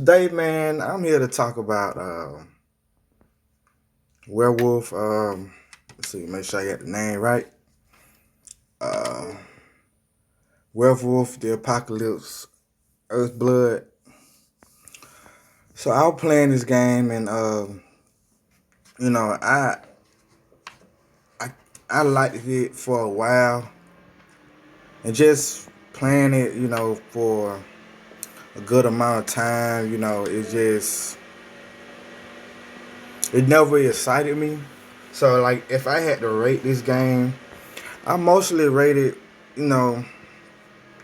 Today, man, I'm here to talk about Werewolf. Let's see, make sure I got the name right. Uh, Werewolf, the Apocalypse, Earthblood. So I was playing this game, and you know, I I liked it for a while, and just playing it, for a good amount of time. It never excited me. So like, if I had to rate this game, I mostly rated, you know,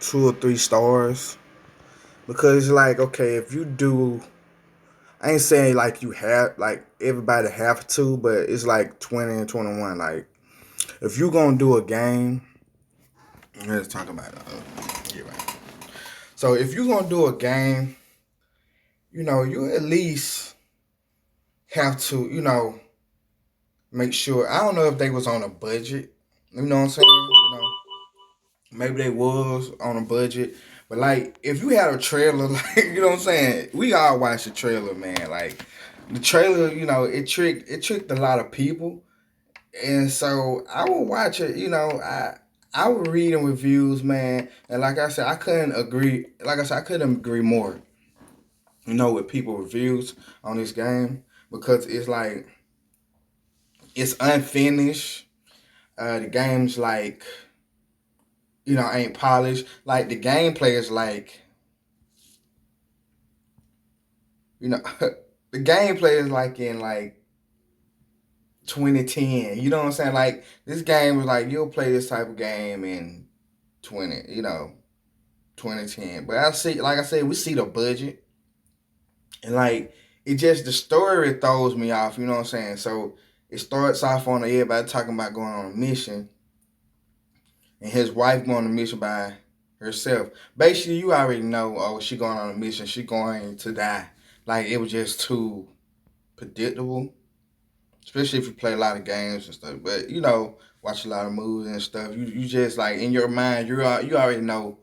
2 or 3 stars because like, okay, if you do, I ain't saying like you have like everybody have to, but it's like 20 and 21. Like, if you gonna do a game, let's talk about it. Yeah, right. So if you gonna do a game, you at least have to, make sure. I don't know if they was on a budget. You know what I'm saying? Maybe they was on a budget, but like if you had a trailer, like you know what I'm saying, we all watched the trailer, man. Like the trailer, it tricked a lot of people, and so I would watch it. I would read in reviews, man, and like I said, I couldn't agree. Like I said, I couldn't agree more. With people reviews on this game because it's like it's unfinished. The game's like ain't polished. Like the gameplay is like You know, the gameplay is like in like 2010. You know what I'm saying? Like this game is like you'll play this type of game in 2010. But like I said, we see the budget and like it just the story throws me off. You know what I'm saying? So it starts off on everybody talking about going on a mission and his wife going on a mission by herself. Basically, you already know. Oh, she going on a mission. She going to die. Like it was just too predictable. Especially if you play a lot of games and stuff. But watch a lot of movies and stuff. You just like in your mind, you already know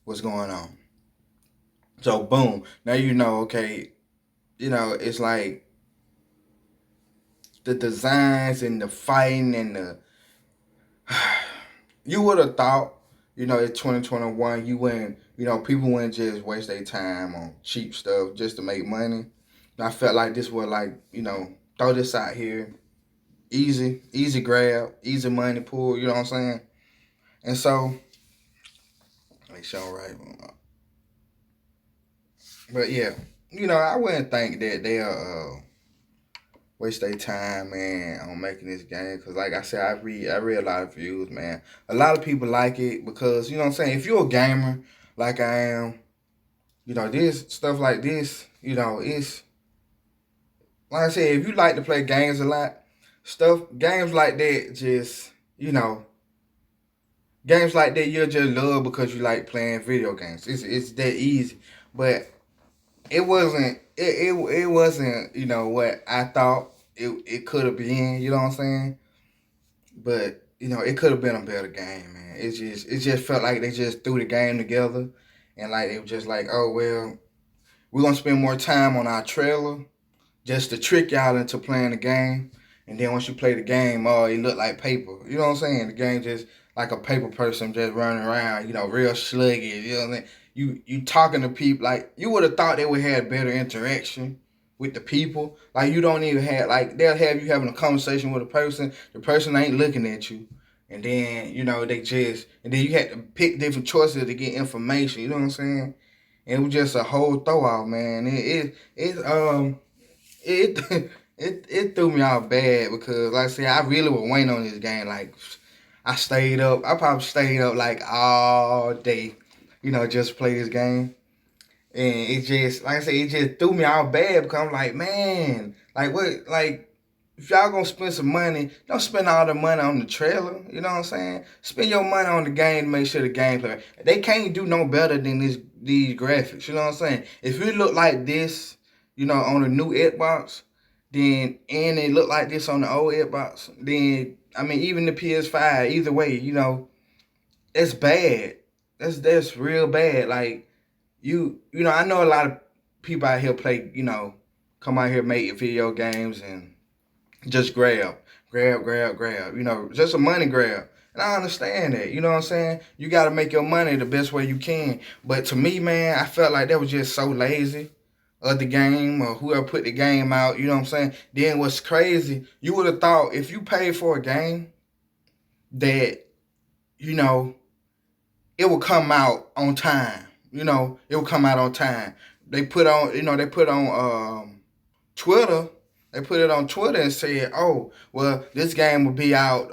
what's going on. So boom, now you know. Okay, it's like the designs and the fighting and the. You would have thought, in 2021, you wouldn't, people wouldn't just waste their time on cheap stuff just to make money. And I felt like this was like, throw this out here, easy grab, easy money pool. You know what I'm saying? And so, make sure I'm right. But yeah, I wouldn't think that they'll waste their time, man, on making this game. Because, like I said, I read a lot of reviews, man. A lot of people like it because, you know what I'm saying? If you're a gamer like I am, this stuff like this, it's like I said, if you like to play games a lot, games like that just, games like that you'll just love because you like playing video games. It's that easy. But it wasn't what I thought it could have been. You know what I'm saying? But it could have been a better game, man. It just felt like they just threw the game together, and like it was just like, oh well, we're gonna spend more time on our trailer just to trick y'all into playing the game. And then once you play the game, oh, it looked like paper. You know what I'm saying? The game just like a paper person just running around, real sluggish. You know what I'm saying? You talking to people like you would have thought they would have better interaction with the people. Like you don't even have like they'll have you having a conversation with a person. The person ain't looking at you. And then, and then you had to pick different choices to get information. You know what I'm saying? And it was just a whole throw off, man. It it threw me off bad because like I said, I really was waiting on this game. Like I stayed up. I probably stayed up like all day, just to play this game. And it just like I said, it just threw me off bad because I'm like, man, like what like if y'all gonna spend some money, don't spend all the money on the trailer. You know what I'm saying? Spend your money on the game to make sure the gameplay. They can't do no better than these graphics. You know what I'm saying? If it look like this, on the new Xbox, then and it look like this on the old Xbox, then I mean even the PS5, either way, it's bad. That's real bad. Like I know a lot of people out here play, come out here make video games and just grab, just a money grab. And I understand that, you know what I'm saying? You got to make your money the best way you can. But to me, man, I felt like that was just so lazy of the game or whoever put the game out, you know what I'm saying? Then what's crazy, you would have thought if you paid for a game that, you know, it will come out on time. It will come out on time. They put on Twitter. They put it on Twitter and said, "Oh, well, this game will be out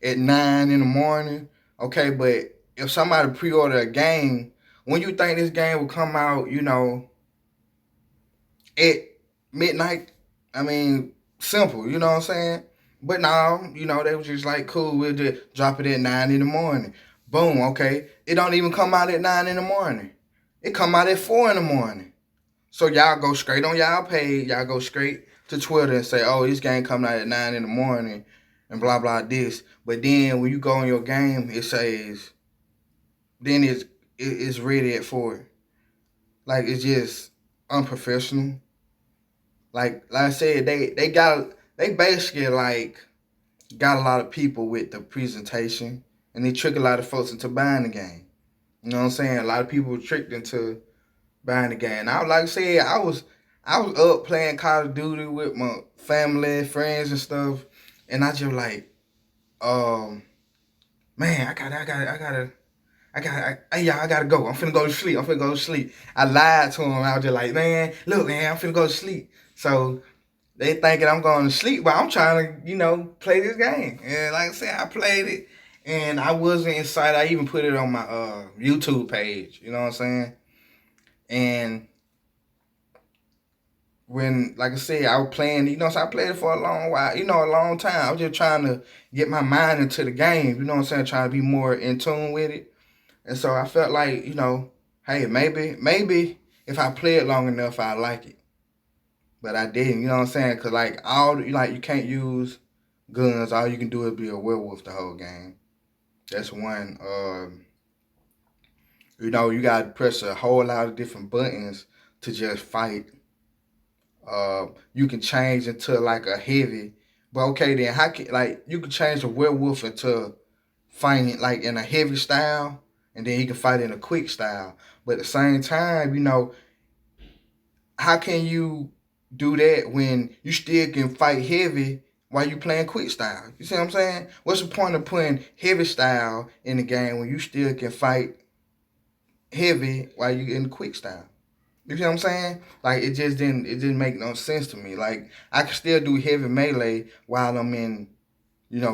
at 9 in the morning." Okay, but if somebody pre-order a game, when you think this game will come out, at midnight, I mean, simple. You know what I'm saying? But now, they was just like, "Cool, we'll just drop it at 9 in the morning." Boom. Okay, it don't even come out at 9 in the morning. It come out at 4 in the morning. So y'all go straight on y'all page. Y'all go straight to Twitter and say, "Oh, this game coming out at 9 in the morning," and blah blah this. But then when you go on your game, it says, then it's ready at 4. Like it's just unprofessional. Like I said, they basically like got a lot of people with the presentation, and they trick a lot of folks into buying the game. You know what I'm saying? A lot of people were tricked into buying the game. I like I said, I was up playing Call of Duty with my family, friends, and stuff, and I just like, um, man, hey y'all, I gotta go. I'm finna go to sleep. I lied to them. I was just like, man, look, man, I'm finna go to sleep. So they thinking I'm going to sleep, but I'm trying to, play this game. And like I said, I played it, and I wasn't inside. I even put it on my YouTube page. You know what I'm saying? And when, like I said, I was playing, so I played it for a long while, a long time. I was just trying to get my mind into the game, you know what I'm saying, trying to be more in tune with it. And so I felt like, hey, maybe if I play it long enough, I like it. But I didn't, you know what I'm saying? Because, you can't use guns. All you can do is be a werewolf the whole game. That's one. You got to press a whole lot of different buttons to just fight. You can change into like a heavy, but okay, then how can you can change a werewolf into fighting like in a heavy style, and then he can fight in a quick style. But at the same time, how can you do that when you still can fight heavy while you playing quick style? You see what I'm saying? What's the point of putting heavy style in the game when you still can fight heavy while you in the quick style? You see what I'm saying? Like it didn't make no sense to me. Like I can still do heavy melee while I'm in,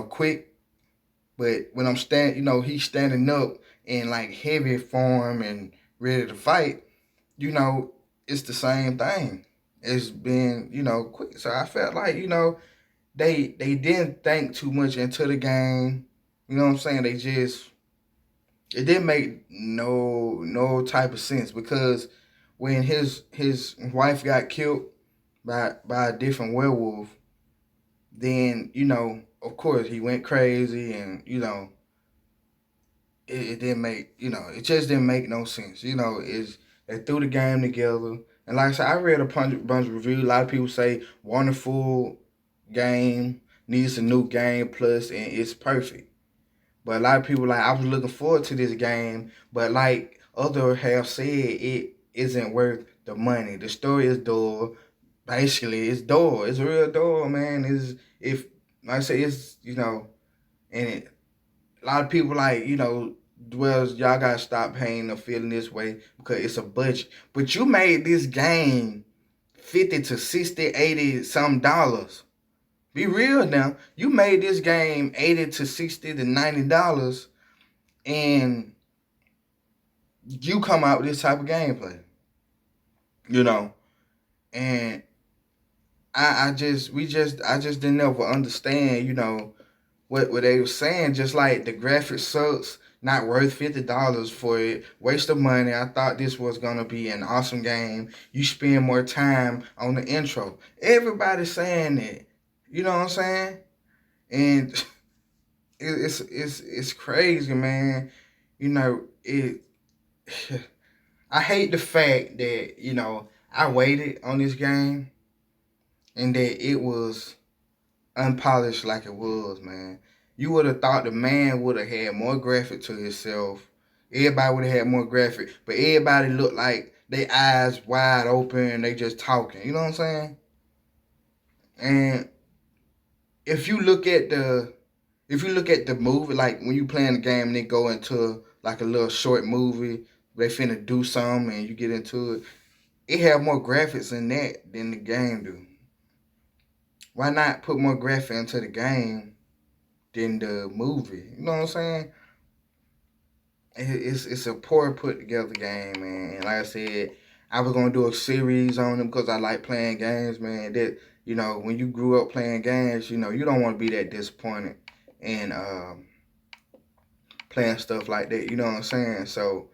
quick, but when I'm he's standing up in like heavy form and ready to fight, it's the same thing. It's been, quick. So I felt like, they didn't think too much into the game. You know what I'm saying? It didn't make no type of sense because when his wife got killed by a different werewolf, then of course he went crazy, and it didn't make it just didn't make no sense. Is they threw the game together, and like I said, I read a bunch of reviews. A lot of people say wonderful game, needs a new game plus, and it's perfect. But a lot of people I was looking forward to this game, but like other have said, it isn't worth the money. The story is dull. Basically, it's dull. It's real dull, man. Is if like I say it's and a lot of people dwells y'all gotta stop paying or feeling this way because it's a budget. But you made this game 50 to 60, 80 some dollars. Be real now. You made this game 80 to 60 to $90, and you come out with this type of gameplay. And I just didn't ever understand, what they were saying. Just like the graphics sucks, not worth $50 for it, waste of money. I thought this was gonna be an awesome game. You spend more time on the intro. Everybody's saying that. You know what I'm saying? And it's crazy, man. It. I hate the fact that I waited on this game and that it was unpolished like it was, man. You would have thought the man would have had more graphic to himself. Everybody would have had more graphic, but everybody looked like they eyes wide open and they just talking. You know what I'm saying? And if you look at the movie, like when you playing the game and they go into like a little short movie, they finna do something and you get into it, it have more graphics in that than the game do. Why not put more graphic into the game than the movie? You know what I'm saying? It's a poor put together game, man. And like I said, I was gonna do a series on them because I like playing games, man. That when you grew up playing games, you don't want to be that disappointed in playing stuff like that. You know what I'm saying? So,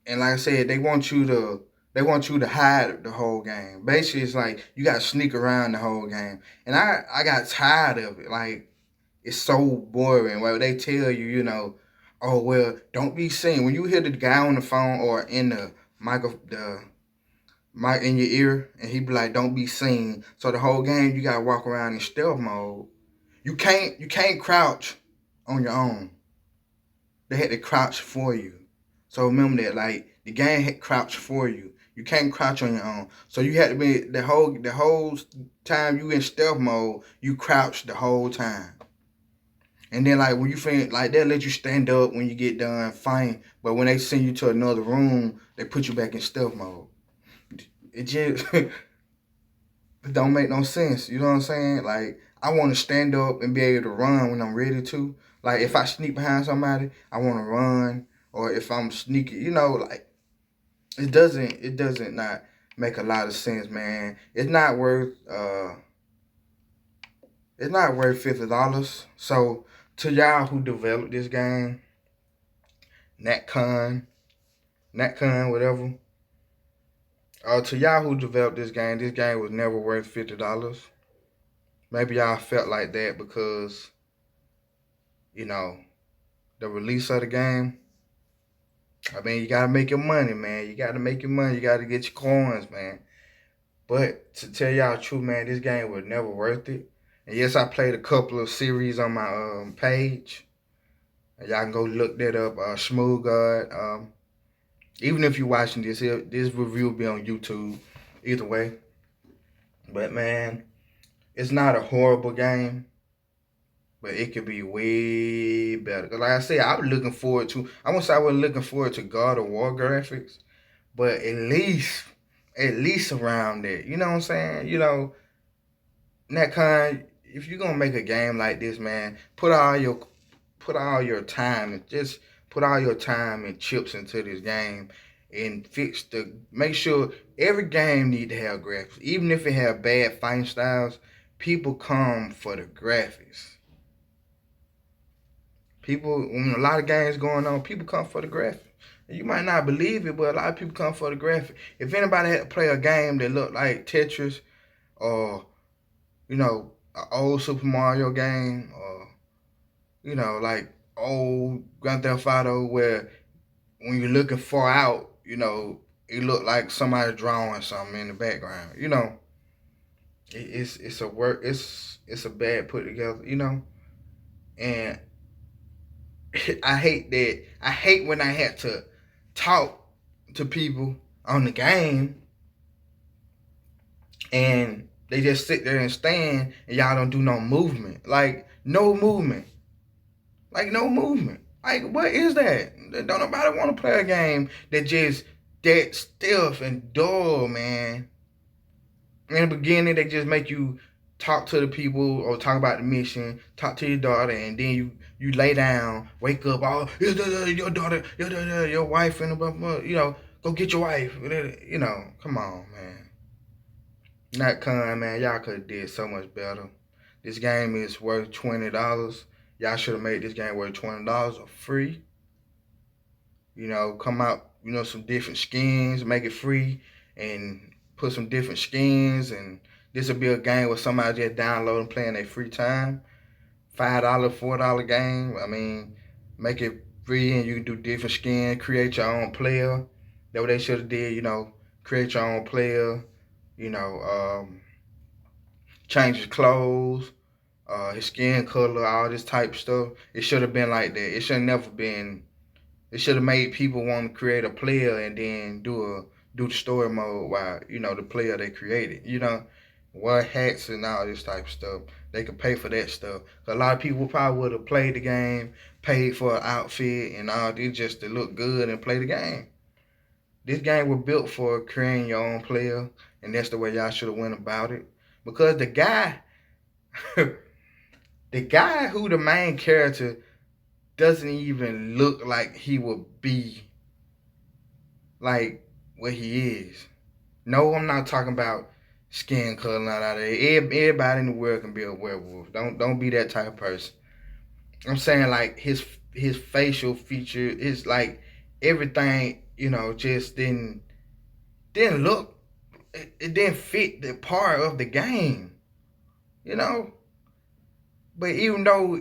and like I said, they want you to hide the whole game. Basically, it's like you got to sneak around the whole game, and I got tired of it. Like it's so boring. Well, they tell you, oh well, don't be seen when you hear the guy on the phone or in the mic in your ear, and he be like, "Don't be seen." So the whole game you gotta walk around in stealth mode. You can't crouch on your own. They had to crouch for you. So remember that, like the game had crouched for you. You can't crouch on your own. So you had to be the whole time you in stealth mode. You crouch the whole time. And then like when you finish, like they'll let you stand up when you get done fighting. But when they send you to another room, they put you back in stealth mode. It just it don't make no sense. You know what I'm saying? Like I want to stand up and be able to run when I'm ready to. Like if I sneak behind somebody, I want to run. Or if I'm sneaky, like it doesn't not make a lot of sense, man. It's not worth $50. So to y'all who developed this game, Natcon, Natcon, whatever. To y'all who developed this game was never worth $50. Maybe y'all felt like that because you know the release of the game. I mean, you gotta make your money, man. You gotta make your money. You gotta get your coins, man. But to tell y'all the truth, man, this game was never worth it. And yes, I played a couple of series on my page. Y'all can go look that up. Smooth God. Even if you're watching this review will be on YouTube. Either way. But man, it's not a horrible game. But it could be way better. Like I said, I was looking forward to. I won't say I wasn't looking forward to God of War graphics, but at least around that. You know what I'm saying? That kind. If you're gonna make a game like this, man, put all your time and just put all your time and chips into this game and make sure every game need to have graphics. Even if it have bad fighting styles, people come for the graphics. People, when a lot of games going on, people come for the graphics. You might not believe it, but a lot of people come for the graphic. If anybody had to play a game that looked like Tetris or, an old Super Mario game or, like old Grand Theft Auto where when you're looking far out, it looked like somebody drawing something in the background. It's a work. It's a bad put together. And I hate that. I hate when I had to talk to people on the game and they just sit there and stand and y'all don't do no movement. Like no movement. Like no movement. Like what is that? Don't nobody want to play a game that stiff and dull, man. In the beginning, they just make you talk to the people or talk about the mission, talk to your daughter, and then you lay down, wake up, your daughter, your wife, and blah, blah, go get your wife. Come on, man. Not kind, man. Y'all could have did so much better. This game is worth $20. Y'all should have made this game worth $20 or free. Come out, some different skins, make it free, and put some different skins, and this will be a game where somebody just download and play in their free time. $5, $4 game. I mean, make it free and you can do different skins, create your own player. That's what they should have did, create your own player, you know, change his clothes, his skin color, all this type stuff. It should have been like that. It should have never been. It should have made people want to create a player and then do the story mode while the player they created. Wear hats and all this type of stuff. They could pay for that stuff. A lot of people probably would have played the game, paid for an outfit and all this just to look good and play the game. This game was built for creating your own player, and that's the way y'all should have went about it. Because the guy, the guy who the main character doesn't even look like he would be like what he is. No, I'm not talking about skin color, not out of there. Everybody in the world can be a werewolf. Don't be that type of person. I'm saying like his facial feature is like everything, just didn't look, it didn't fit the part of the game, you know. But even though,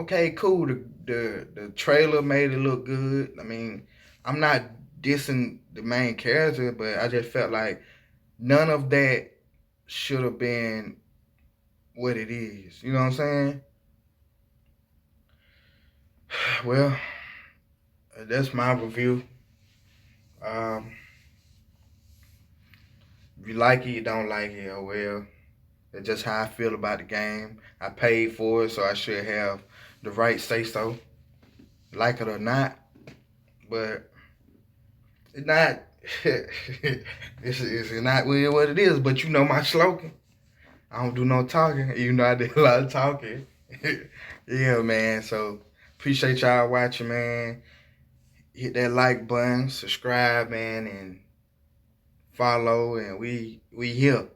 okay, cool, the trailer made it look good. I mean, I'm not dissing the main character, but I just felt like none of that should have been what it is. You know what I'm saying? Well, that's my review. Um, if you like it, you don't like it, oh well. That's just how I feel about the game. I paid for it, so I should have the right say so, like it or not. But it's not. it's not really what it is. But you know my slogan. I don't do no talking. Even though I did a lot of talking. Yeah, man. So appreciate y'all watching, man. Hit that like button, subscribe, man, and follow. And we here.